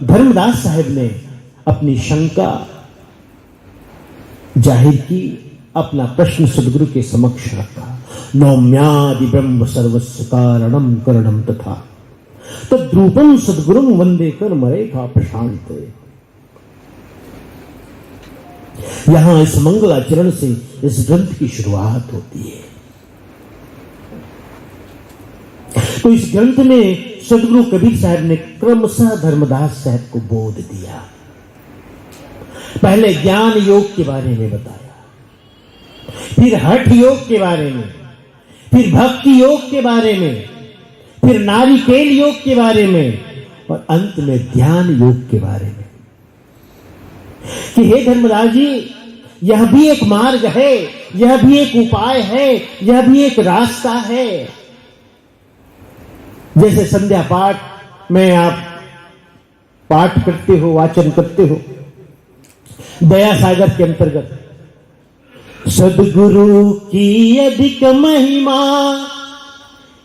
धर्मदास साहब ने अपनी शंका जाहिर की, अपना प्रश्न सदगुरु के समक्ष रखा। नौम्यादि ब्रह्म सर्वस्व कारणम करणम तथा तद्रूपम सदगुरुम वंदे कर मरेगा प्रशांत। यहां इस मंगलाचरण से इस ग्रंथ की शुरुआत होती है। तो इस ग्रंथ में सदगुरु कबीर साहब ने क्रमशः धर्मदास साहब को बोध दिया। पहले ज्ञान योग के बारे में बताया, फिर हठ योग के बारे में, फिर भक्ति योग के बारे में, फिर नारिकेल योग के बारे में, और अंत में ध्यान योग के बारे में कि हे धर्मदास जी, यह भी एक मार्ग है, यह भी एक उपाय है, यह भी एक रास्ता है। जैसे संध्या पाठ में आप पाठ करते हो, वाचन करते हो दया सागर के अंतर्गत, सदगुरु की अधिक महिमा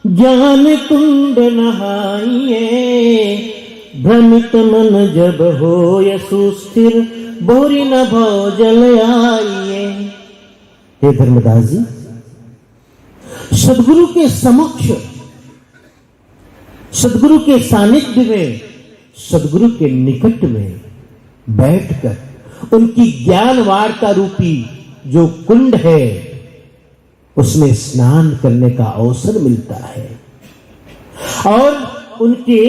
ज्ञान कुंड नहाइए, भ्रमित मन जब हो सुस्थिर बोरी न भव जल आइए। हे धर्मदास जी, सदगुरु के समक्ष, सदगुरु के सानिध्य में, सदगुरु के निकट में बैठकर उनकी ज्ञान वार्ता रूपी जो कुंड है उसमें स्नान करने का अवसर मिलता है। और उनके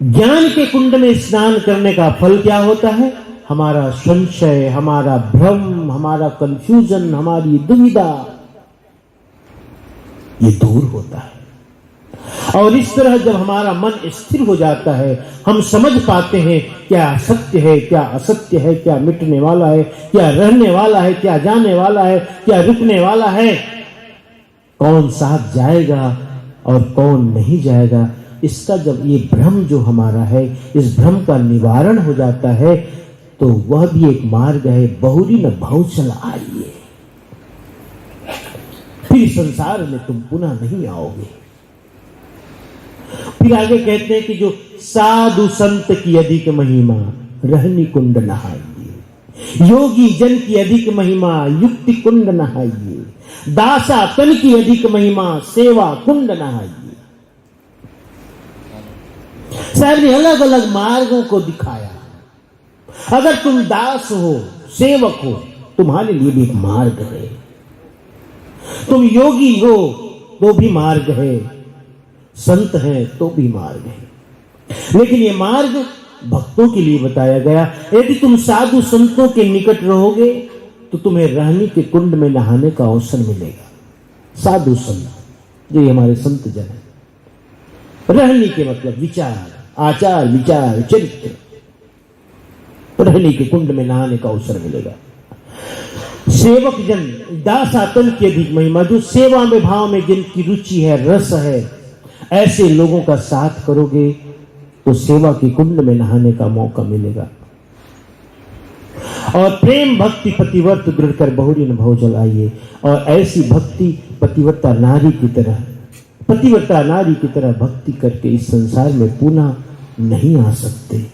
ज्ञान के कुंड में स्नान करने का फल क्या होता है? हमारा संशय, हमारा भ्रम, हमारा कंफ्यूजन, हमारी दुविधा, ये दूर होता है। और इस तरह जब हमारा मन स्थिर हो जाता है, हम समझ पाते हैं क्या सत्य है, क्या असत्य है, क्या मिटने वाला है, क्या रहने वाला है, क्या जाने वाला है, क्या रुकने वाला है, कौन साथ जाएगा और कौन नहीं जाएगा। इसका जब ये भ्रम जो हमारा है, इस भ्रम का निवारण हो जाता है, तो वह भी एक मार्ग है। बहुरी न भव चल आइए, फिर संसार में तुम पुनः नहीं आओगे। फिर आगे कहते हैं कि जो साधु संत की अधिक महिमा रहनी कुंड नहाइए, योगी जन की अधिक महिमा युक्ति कुंड नहाइए, दासा तन की अधिक महिमा सेवा कुंड नहाइए। साहब ने अलग अलग मार्गों को दिखाया। अगर तुम दास हो, सेवक हो, तुम्हारे लिए भी एक मार्ग है। तुम योगी हो तो भी मार्ग है, संत हैं तो भी मार्ग है। लेकिन ये मार्ग भक्तों के लिए बताया गया। यदि तुम साधु संतों के निकट रहोगे तो तुम्हें रहनी के कुंड में नहाने का अवसर मिलेगा। साधु संत जो हमारे संत जन है, रहनी के मतलब विचार, आचार, विचार, चरित्र, रहनी के कुंड में नहाने का अवसर मिलेगा। सेवक जन, दासातन की अधिक महिमा, जो सेवा में भाव में जिनकी रुचि है, रस है, ऐसे लोगों का साथ करोगे तो सेवा के कुंड में नहाने का मौका मिलेगा। और प्रेम भक्ति पतिव्रत दृढ़ कर बहुरी न भव जल आइए। और ऐसी भक्ति पतिव्रता नारी की तरह, पतिव्रता नारी की तरह भक्ति करके इस संसार में पुनः नहीं आ सकते।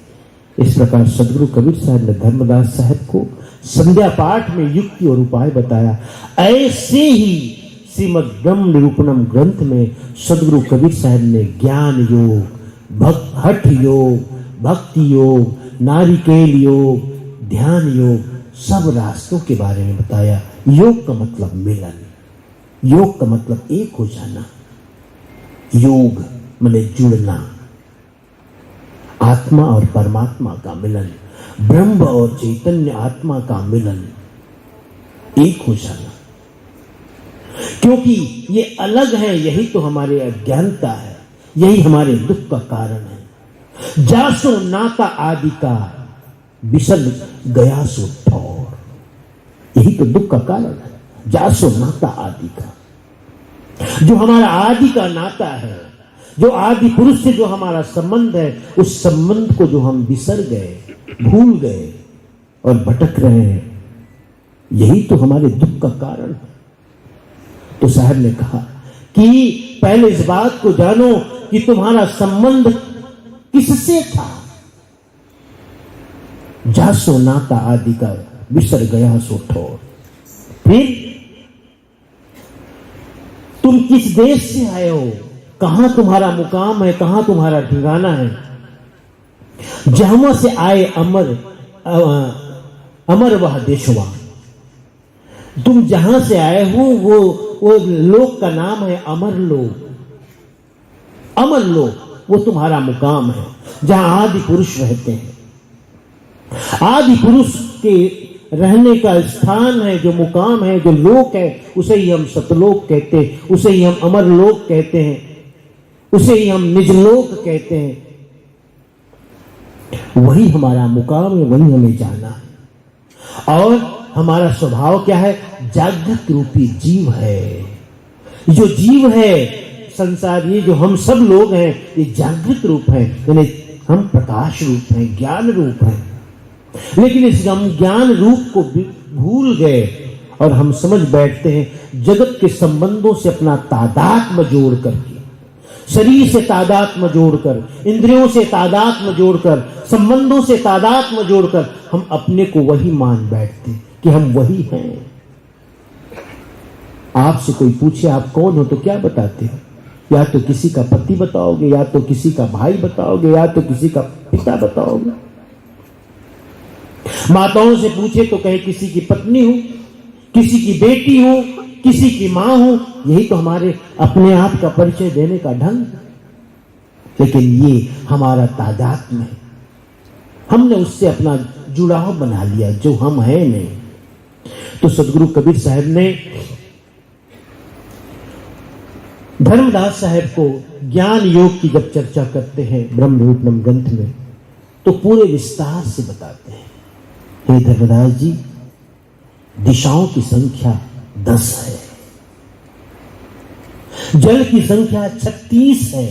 इस प्रकार सदगुरु कबीर साहब ने धर्मदास साहब को संध्या पाठ में युक्ति और उपाय बताया। ऐसे ही श्रीमद् ब्रह्म निरूपणम ग्रंथ में सदगुरु कबीर साहब ने ज्ञान योग, हठ योग, भक्ति योग, नारिकेल योग, ध्यान योग, सब रास्तों के बारे में बताया। योग का मतलब मिलन, योग का मतलब एक हो जाना, योग माने जुड़ना, आत्मा और परमात्मा का मिलन, ब्रह्म और चैतन्य आत्मा का मिलन, एक हो जाना। क्योंकि ये अलग है, यही तो हमारे अज्ञानता है, यही हमारे दुख का कारण है। जासो नाता आदि का बिसल गया सो ठौर, यही तो दुख का कारण है। जासो नाता आदि का, जो हमारा आदि का नाता है, जो आदि पुरुष से जो हमारा संबंध है, उस संबंध को जो हम बिसर गए, भूल गए और भटक रहे हैं, यही तो हमारे दुख का कारण है। तो साहब ने कहा कि पहले इस बात को जानो कि तुम्हारा संबंध किससे था? जासो नाता आदि का बिसर गया सो ठोर। फिर तुम किस देश से आए हो? कहां तुम्हारा मुकाम है? कहां तुम्हारा ठिकाना है? जहां से आए अमर वह देशवा। तुम जहां से आए हो वो लोक का नाम है अमर लोक। अमर लोक वो तुम्हारा मुकाम है, जहां आदि पुरुष रहते हैं। आदि पुरुष के रहने का स्थान है, जो मुकाम है, जो लोक है, उसे ही हम सतलोक कहते हैं, उसे ही हम अमर लोक कहते हैं, उसे ही हम निजलोक कहते हैं। वही हमारा मुकाम है, वही हमें जाना है। और हमारा स्वभाव क्या है? जागृत रूपी जीव है। जो जीव है संसार, ये जो हम सब लोग हैं, ये जागृत रूप है, यानी हम प्रकाश रूप हैं, ज्ञान रूप हैं। लेकिन इस हम ज्ञान रूप को भूल गए और हम समझ बैठते हैं जगत के संबंधों से अपना तादात्म्य जोड़ करके, शरीर से तादात्म्य जोड़कर, इंद्रियों से तादात्म्य जोड़कर, संबंधों से तादात्म्य जोड़कर हम अपने को वही मान बैठते कि हम वही हैं। आपसे कोई पूछे आप कौन हो, तो क्या बताते हो? या तो किसी का पति बताओगे, या तो किसी का भाई बताओगे, या तो किसी का पिता बताओगे। माताओं से पूछे तो कहे किसी की पत्नी हूं, किसी की बेटी हूं, किसी की मां हूं। यही तो हमारे अपने आप का परिचय देने का ढंग। लेकिन ये हमारा तादात्म्य है, हमने उससे अपना जुड़ाव बना लिया जो हम हैं नहीं। तो सदगुरु कबीर साहब ने धर्मदास साहब को ज्ञान योग की जब चर्चा करते हैं ब्रह्म निरूपणम ग्रंथ में, तो पूरे विस्तार से बताते हैं, हे धर्मदास जी, दिशाओं की संख्या 10 है, जल की संख्या 36 है,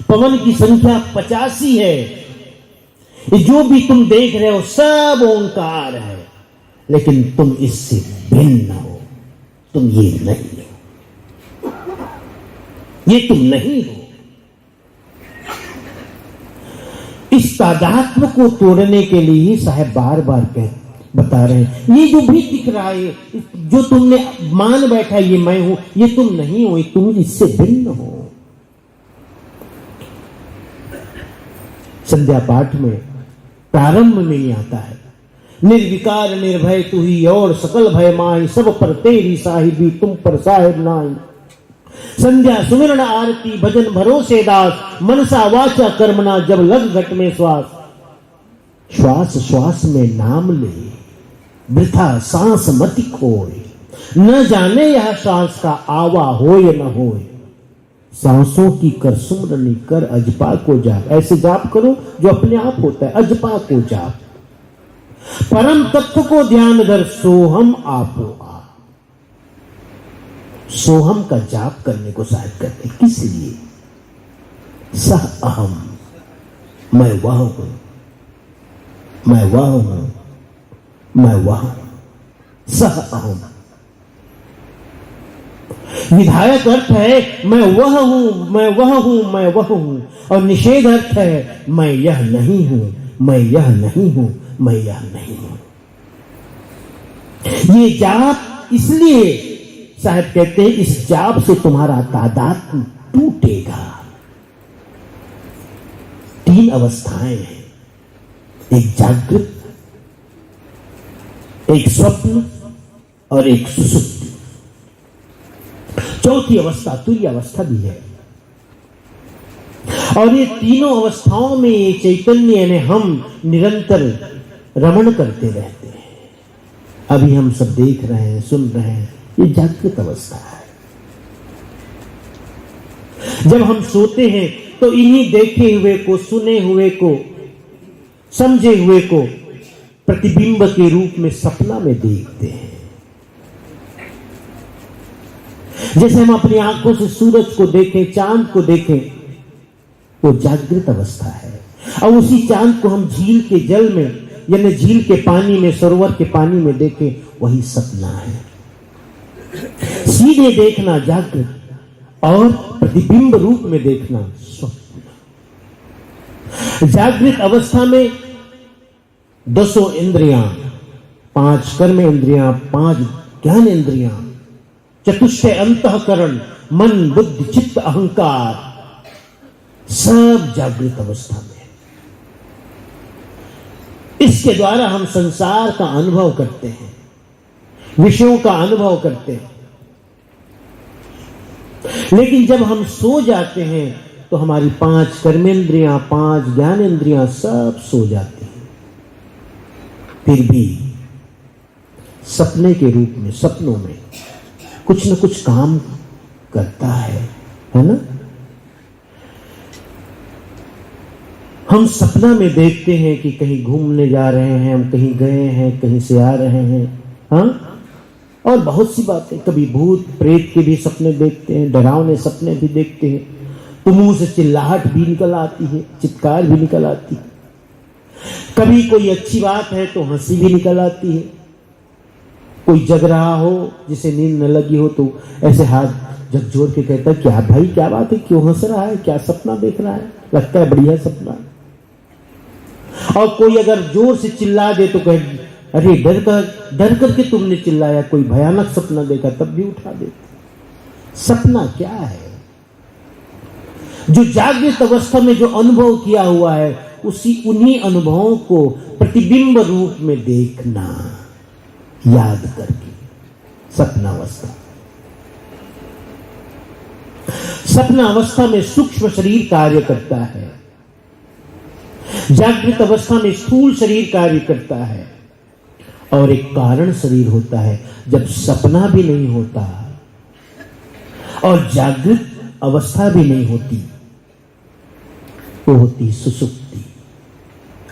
पवन की संख्या 85 है। ये जो भी तुम देख रहे हो सब ओंकार है, लेकिन तुम इससे भिन्न हो, तुम ये नहीं हो, ये तुम नहीं हो। इस तादात्म्य को तोड़ने के लिए ही साहब बार बार बता रहे हैं, ये जो भी दिख रहा है, जो तुमने मान बैठा ये मैं हूं, ये तुम नहीं हो, तुम इससे भिन्न हो। संध्या पाठ में प्रारंभ में ही आता है, निर्विकार निर्भय तू ही और सकल भय माई, सब पर तेरी साहिबी तुम पर साहिब नाई। संध्या सुमिरन आरती भजन भरोसे दास, मनसा वाचा कर्मना जब लग घट में श्वास। श्वास श्वास में नाम ले, वृथा सांस मति खोए, न जाने यह श्वास का आवा हो या न होए। सांसों की कर सुमरनी कर अजपा को जाप। ऐसे जाप करो जो अपने आप होता है, अजपा को जाप। परम तत्व को ध्यान धर, सोहम आपो आप। सोहम का जाप करने को साहब करते, किस लिए? सह अहम, मैं वह हूं, मैं वह हूं, मैं वह हूं। सह अहम विधायक अर्थ है मैं वह हूं, मैं वह हूं, मैं वह हूं। और निषेध अर्थ है मैं यह नहीं हूं, मैं यह नहीं हूं, मैं यह नहीं हूं। ये जाप इसलिए साहब कहते हैं, इस जाप से तुम्हारा तादात्म्य टूटेगा। 3 अवस्थाएं हैं, एक जागृत, एक स्वप्न और एक सुसुप्ति। चौथी अवस्था तुरीय अवस्था भी है। और ये तीनों अवस्थाओं में ये चैतन्य यानी हम निरंतर रमण करते रहते हैं। अभी हम सब देख रहे हैं, सुन रहे हैं, ये जागृत अवस्था है। जब हम सोते हैं तो इन्हीं देखे हुए को, सुने हुए को, समझे हुए को प्रतिबिंब के रूप में सपना में देखते हैं। जैसे हम अपनी आंखों से सूरज को देखें, चांद को देखें, वो जागृत अवस्था है। और उसी चांद को हम झील के जल में यानी झील के पानी में, सरोवर के पानी में देखें, वही सपना है। सीधे देखना जागृत और प्रतिबिंब रूप में देखना स्वप्न। जागृत अवस्था में 10 इंद्रियां, 5 कर्म इंद्रियां, 5 ज्ञान इंद्रियां, चतुष्टय अंतःकरण, मन, बुद्धि, चित्त, अहंकार, सब जागृत अवस्था में। इसके द्वारा हम संसार का अनुभव करते हैं, विषयों का अनुभव करते हैं। लेकिन जब हम सो जाते हैं तो हमारी 5 कर्मेंद्रियां, 5 ज्ञानेंद्रियां सब सो जाती हैं। फिर भी सपने के रूप में, सपनों में कुछ न कुछ काम करता है ना। हम सपना में देखते हैं कि कहीं घूमने जा रहे हैं, हम कहीं गए हैं, कहीं से आ रहे हैं, हाँ, और बहुत सी बातें। कभी भूत प्रेत के भी सपने देखते हैं, डरावने सपने भी देखते हैं, तो मुंह से चिल्लाहट भी निकल आती है, चित्कार भी निकल आती है। कभी कोई अच्छी बात है तो हंसी भी निकल आती है। कोई जग रहा हो, जिसे नींद न लगी हो, तो ऐसे हाथ झकझोर के कहता है, क्या भाई, क्या बात है, क्यों हंस रहा है, क्या सपना देख रहा है, लगता है बढ़िया सपना। और कोई अगर जोर से चिल्ला दे तो कहे, अरे डर करके तुमने चिल्लाया, कोई भयानक सपना देखा, तब भी उठा दे। सपना क्या है? जो जागृत अवस्था में जो अनुभव किया हुआ है, उन्हीं अनुभवों को प्रतिबिंब रूप में देखना, याद करके, सपनावस्था। सपना अवस्था में सूक्ष्म शरीर कार्य करता है, जागृत अवस्था में स्थूल शरीर कार्य करता है, और एक कारण शरीर होता है। जब सपना भी नहीं होता और जागृत अवस्था भी नहीं होती, वो होती सुसुप्ति।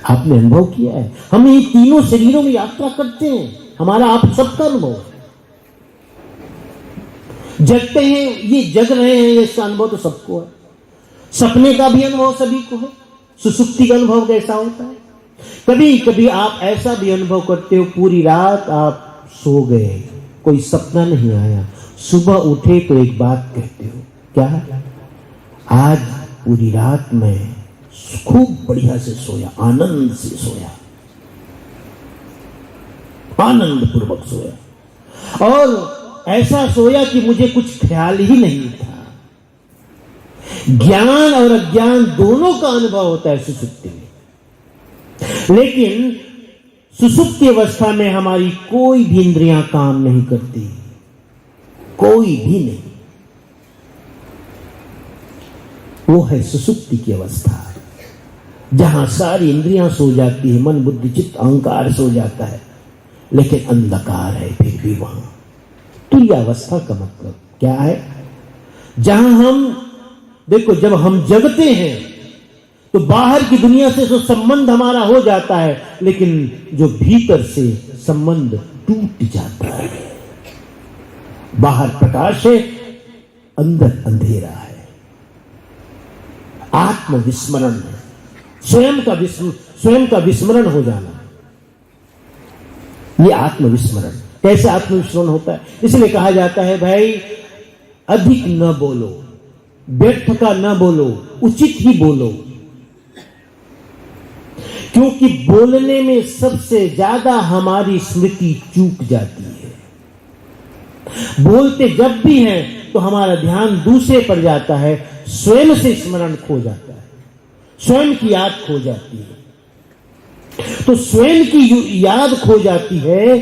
आपने अनुभव किया है, हम ये तीनों शरीरों में यात्रा करते हैं, हमारा आप सबका अनुभव है। जगते हैं, ये जग रहे हैं, इसका अनुभव तो सबको है। सपने का भी अनुभव सभी को है। सुसुप्ति का अनुभव कैसा होता है? कभी कभी आप ऐसा भी अनुभव करते हो, पूरी रात आप सो गए, कोई सपना नहीं आया, सुबह उठे तो एक बात कहते हो, क्या? आज पूरी रात में खूब बढ़िया से सोया, आनंद से सोया, आनंद पूर्वक सोया, और ऐसा सोया कि मुझे कुछ ख्याल ही नहीं था। ज्ञान और अज्ञान दोनों का अनुभव होता है सुसुप्ति में। लेकिन सुसुप्ति अवस्था में हमारी कोई भी इंद्रियां काम नहीं करती, कोई भी नहीं। वो है सुसुप्ति की अवस्था, जहां सारी इंद्रियां सो जाती है, मन बुद्धि चित्त अहंकार सो जाता है, लेकिन अंधकार है फिर भी वहां। तुर्यावस्था का मतलब क्या है? जहां हम देखो, जब हम जगते हैं तो बाहर की दुनिया से तो संबंध हमारा हो जाता है, लेकिन जो भीतर से संबंध टूट जाता है। बाहर प्रकाश है, अंदर अंधेरा है। आत्मविस्मरण है, स्वयं का विस्मरण हो जाना, ये आत्मविस्मरण। कैसे आत्मविस्मरण होता है? इसलिए कहा जाता है, भाई अधिक न बोलो, व्यर्थ का न बोलो, उचित ही बोलो, क्योंकि बोलने में सबसे ज्यादा हमारी स्मृति चूक जाती है। बोलते जब भी हैं तो हमारा ध्यान दूसरे पर जाता है, स्वयं से स्मरण खो जाता है, स्वयं की याद खो जाती है। तो स्वयं की याद खो जाती है,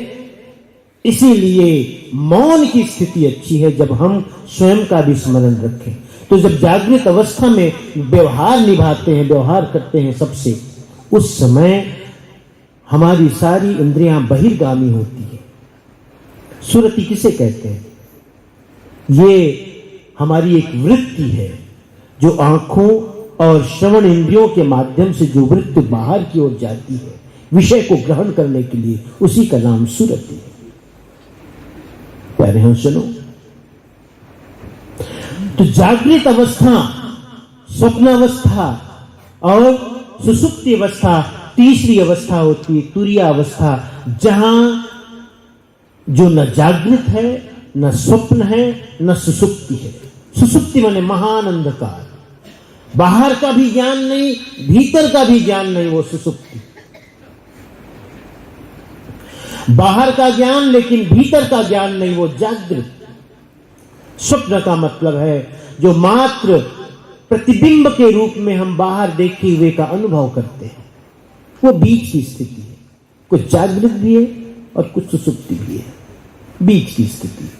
इसीलिए मौन की स्थिति अच्छी है, जब हम स्वयं का भी स्मरण रखें। तो जब जागृत अवस्था में व्यवहार निभाते हैं, व्यवहार करते हैं सबसे, उस समय हमारी सारी इंद्रियां बहिर्गामी होती है। सुरति किसे कहते हैं? ये हमारी एक वृत्ति है, जो आंखों और श्रवण इंद्रियों के माध्यम से जो वृत्ति बाहर की ओर जाती है विषय को ग्रहण करने के लिए, उसी का नाम सुरति है। प्यारे हम सुनो, तो जागृत अवस्था, स्वप्नावस्था और सुसुप्ति अवस्था, तीसरी अवस्था होती है तुरीया अवस्था, जहां जो न जागृत है, न स्वप्न है, न सुसुप्ति है। सुसुप्ति माने महान अंधकार, बाहर का भी ज्ञान नहीं, भीतर का भी ज्ञान नहीं, वो सुसुप्ति। बाहर का ज्ञान लेकिन भीतर का ज्ञान नहीं, वो जागृत। स्वप्न का मतलब है जो मात्र प्रतिबिंब के रूप में हम बाहर देखे हुए का अनुभव करते हैं, वो बीच की स्थिति है। कुछ जागृत भी है और कुछ सुसुप्ति भी है, बीच की स्थिति।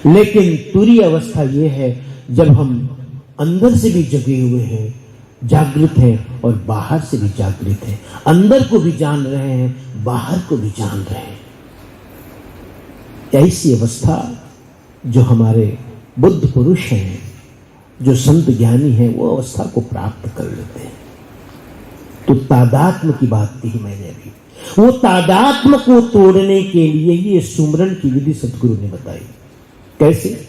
लेकिन तुरीय अवस्था यह है जब हम अंदर से भी जगे हुए हैं, जागृत हैं, और बाहर से भी जागृत हैं, अंदर को भी जान रहे हैं, बाहर को भी जान रहे हैं। ऐसी अवस्था जो हमारे बुद्ध पुरुष हैं, जो संत ज्ञानी हैं, वो अवस्था को प्राप्त कर लेते हैं। तो तादात्म्य की बात की मैंने अभी, वो तादात्म्य को तोड़ने के लिए ये सुमरन की विधि सदगुरु ने बताई। कैसे?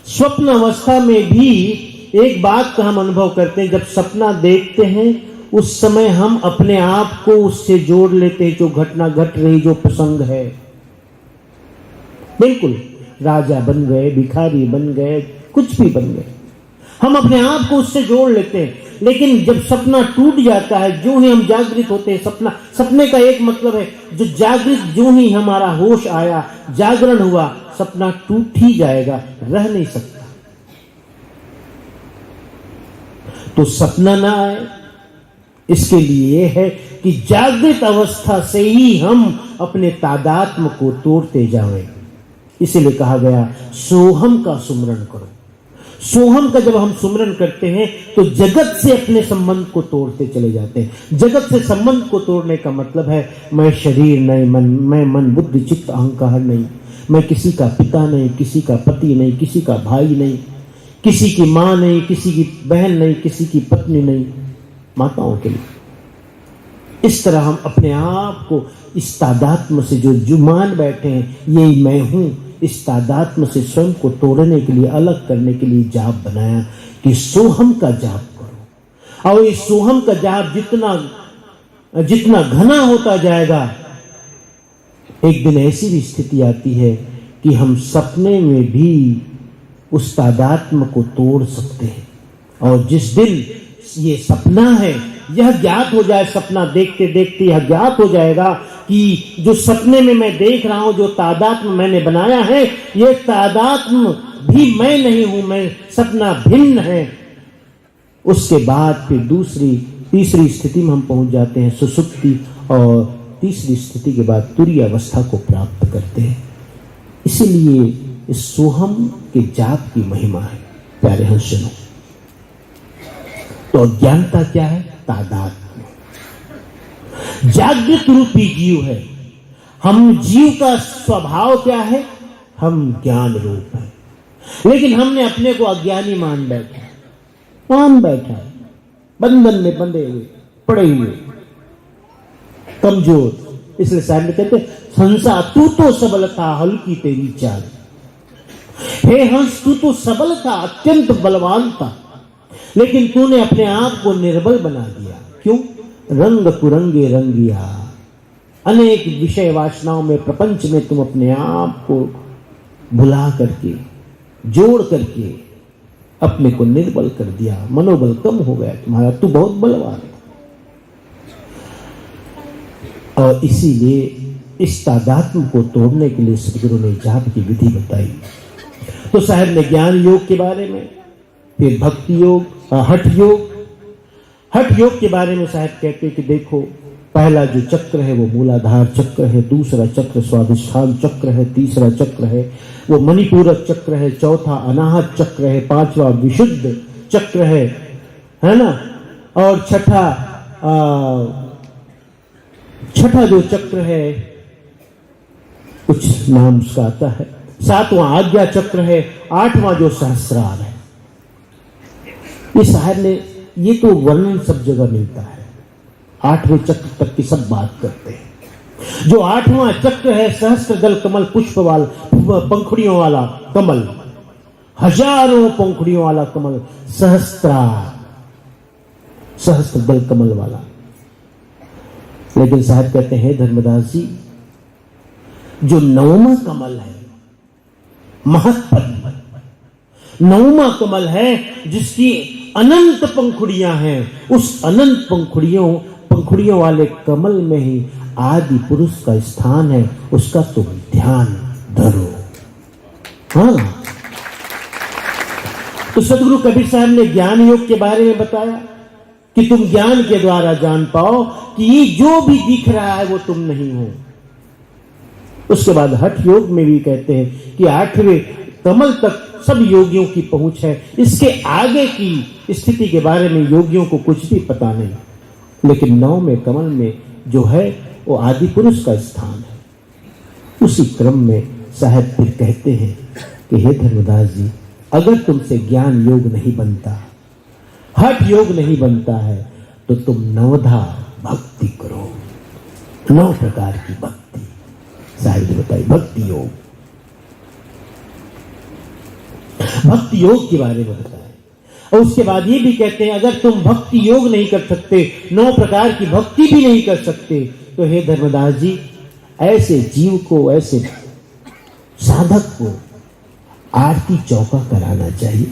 स्वप्न अवस्था में भी एक बात का हम अनुभव करते हैं, जब सपना देखते हैं उस समय हम अपने आप को उससे जोड़ लेते हैं, जो घटना घट रही, जो प्रसंग है। बिल्कुल, राजा बन गए, भिखारी बन गए, कुछ भी बन गए, हम अपने आप को उससे जोड़ लेते हैं। लेकिन जब सपना टूट जाता है, जो ही हम जागृत होते हैं, सपने का एक मतलब है, जो जागृत, जो ही हमारा होश आया, जागरण हुआ, सपना टूट ही जाएगा, रह नहीं सकता। तो सपना ना आए, इसके लिए यह है कि जागृत अवस्था से ही हम अपने तादात्म्य को तोड़ते जाएं। इसीलिए कहा गया सोहम का सुमरन करो। सोहम का जब हम सुमरन करते हैं तो जगत से अपने संबंध को तोड़ते चले जाते हैं। जगत से संबंध को तोड़ने का मतलब है मैं शरीर नहीं, मैं मन बुद्धि चित्त अहंकार नहीं, मैं किसी का पिता नहीं, किसी का पति नहीं, किसी का भाई नहीं, किसी की मां नहीं, किसी की बहन नहीं, किसी की पत्नी नहीं, माताओं के लिए। इस तरह हम अपने आप को इस तादात्म्य से जो मान बैठे हैं यही मैं हूं, इस तादात्म्य से स्वयं को तोड़ने के लिए, अलग करने के लिए जाप बनाया कि सोहम का जाप करो। और इस सोहम का जाप जितना घना होता जाएगा, एक दिन ऐसी भी स्थिति आती है कि हम सपने में भी उस तादात्म्य को तोड़ सकते हैं। और जिस दिन ये सपना है, यह ज्ञात हो जाए, सपना देखते देखते यह ज्ञात हो जाएगा कि जो सपने में मैं देख रहा हूं, जो तादात्म्य मैंने बनाया है, यह तादात्म्य भी मैं नहीं हूं, मैं सपना भिन्न है। उसके बाद फिर तीसरी स्थिति में हम पहुंच जाते हैं, सुसुप्ति, और तीसरी स्थिति के बाद तुरीय अवस्था को प्राप्त करते हैं। इसीलिए इस सोहम के जाप की महिमा है। प्यारे हंसजनों, तो अज्ञानता क्या है? तादात्म्य। जागृत रूपी जीव है हम। जीव का स्वभाव क्या है? हम ज्ञान रूप है, लेकिन हमने अपने को अज्ञानी मान बैठा है, बंधन में बंधे हुए, पड़े हुए, कमजोर। इसलिए साहब ने कहते हंसा तू तो सबल था, हल्की तेरी चाल। हे हंस, तू तो सबल था, अत्यंत बलवान था, लेकिन तूने अपने आप को निर्बल बना दिया। क्यों? रंग कुरंगे रंगिया, अनेक विषय वासनाओं में, प्रपंच में तुम अपने आप को भुला करके, जोड़ करके अपने को निर्बल कर दिया, मनोबल कम हो गया तुम्हारा, तू बहुत बलवान था। और इसीलिए इस तादात्म्य को तोड़ने के लिए सदगुरु ने जाप की विधि बताई। तो साहब ने ज्ञान योग के बारे में, फिर भक्ति योग, हठ योग के बारे में साहब कहते कि देखो, पहला जो चक्र है वो मूलाधार चक्र है, दूसरा चक्र स्वाधिष्ठान चक्र है, तीसरा चक्र है वो मणिपूरक चक्र है, चौथा अनाहत चक्र है, पांचवा विशुद्ध चक्र है ना, और छठा जो चक्र है, कुछ नाम उसका आता है, सातवां आज्ञा चक्र है, आठवां जो सहस्रार है। ये साहब ने, ये तो वर्णन सब जगह मिलता है, आठवें चक्र तक की सब बात करते हैं। जो आठवां चक्र है, सहस्त्र दल कमल, पुष्प वाला, पंखुड़ियों वाला कमल, हजारों पंखुड़ियों वाला कमल, सहस्त्र दल कमल वाला। लेकिन साहब कहते हैं धर्मदास जी, जो नवमा कमल है, महत्पद, नौमा कमल है जिसकी अनंत पंखुड़ियां हैं। उस अनंत पंखुड़ियों वाले कमल में ही आदि पुरुष का स्थान है। उसका तुम ध्यान धरो। हाँ, तो सदगुरु कबीर साहब ने ज्ञान योग के बारे में बताया कि तुम ज्ञान के द्वारा जान पाओ कि ये जो भी दिख रहा है वो तुम नहीं हो। उसके बाद हठ योग में भी कहते हैं कि 8वें कमल तक सब योगियों की पहुंच है। इसके आगे की स्थिति के बारे में योगियों को कुछ भी पता नहीं, लेकिन 9वें कमल में जो है वो आदि पुरुष का स्थान है। उसी क्रम में साहब फिर कहते हैं कि हे धर्मदास जी, अगर तुमसे ज्ञान योग नहीं बनता, हठ योग नहीं बनता है, तो तुम नवधा भक्ति करो। 9 प्रकार की भक्ति साहिब ने बताई। भक्ति योग, भक्ति योग के बारे में बताया। और उसके बाद ये भी कहते हैं अगर तुम भक्ति योग नहीं कर सकते, 9 प्रकार की भक्ति भी नहीं कर सकते, तो हे धर्मदास जी, ऐसे जीव को, ऐसे साधक को आरती चौका कराना चाहिए।